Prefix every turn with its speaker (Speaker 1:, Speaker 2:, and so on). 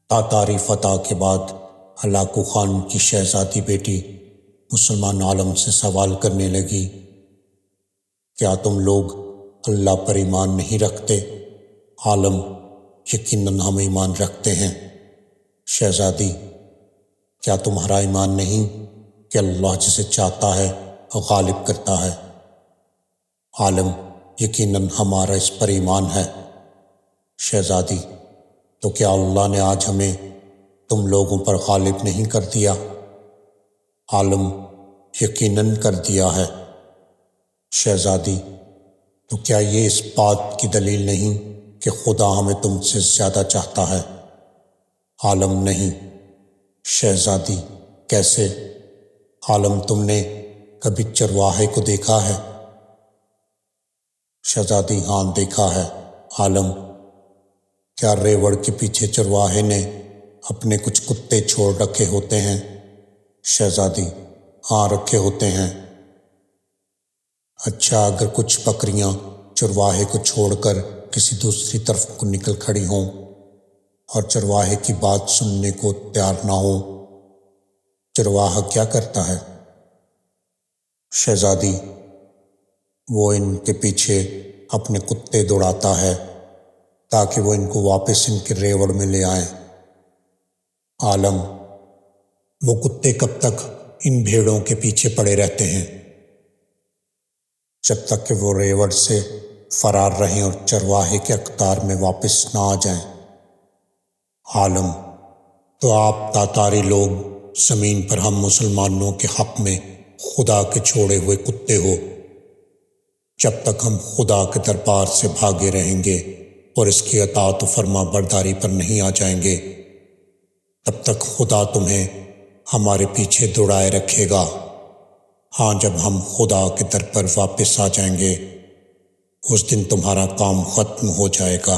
Speaker 1: تاتاری فتح کے بعد Hulagu Khan کی شہزادی بیٹی مسلمان عالم سے سوال کرنے لگی، کیا تم لوگ اللہ پر ایمان نہیں رکھتے؟ عالم: یقیناً ہم ایمان رکھتے ہیں۔ شہزادی: کیا تمہارا ایمان نہیں کہ اللہ جسے چاہتا ہے غالب کرتا ہے؟ عالم: یقیناً ہمارا اس پر ایمان ہے۔ شہزادی: تو کیا اللہ نے آج ہمیں تم لوگوں پر غالب نہیں کر دیا؟ عالم: یقیناً کر دیا ہے۔ شہزادی: تو کیا یہ اس بات کی دلیل نہیں کہ خدا ہمیں تم سے زیادہ چاہتا ہے؟ عالم: نہیں۔ شہزادی: کیسے؟ عالم: تم نے کبھی چرواہے کو دیکھا ہے؟ شہزادی: ہاں دیکھا ہے۔ عالم: کیا ریوڑ کے پیچھے چرواہے نے اپنے کچھ کتے چھوڑ رکھے ہوتے ہیں؟ شہزادی: ہاں رکھے ہوتے ہیں۔ اچھا، اگر کچھ بکریاں چرواہے کو چھوڑ کر کسی دوسری طرف کو نکل کھڑی ہوں اور چرواہے کی بات سننے کو تیار نہ ہوں، چرواہا کیا کرتا ہے؟ شہزادی: وہ ان کے پیچھے اپنے کتے دوڑاتا ہے تاکہ وہ ان کو واپس ان کے ریوڑ میں لے آئیں۔ عالم: وہ کتے کب تک ان بھیڑوں کے پیچھے پڑے رہتے ہیں؟ جب تک کہ وہ ریوڑ سے فرار رہیں اور چرواہے کے اقطار میں واپس نہ آ جائیں۔ عالم: تو آپ تاتاری لوگ زمین پر ہم مسلمانوں کے حق میں خدا کے چھوڑے ہوئے کتے ہو۔ جب تک ہم خدا کے دربار سے بھاگے رہیں گے اور اس کی اطاعت و فرما برداری پر نہیں آ جائیں گے، تب تک خدا تمہیں ہمارے پیچھے دوڑائے رکھے گا۔ ہاں، جب ہم خدا کے در پر واپس آ جائیں گے، اس دن تمہارا کام ختم ہو جائے گا۔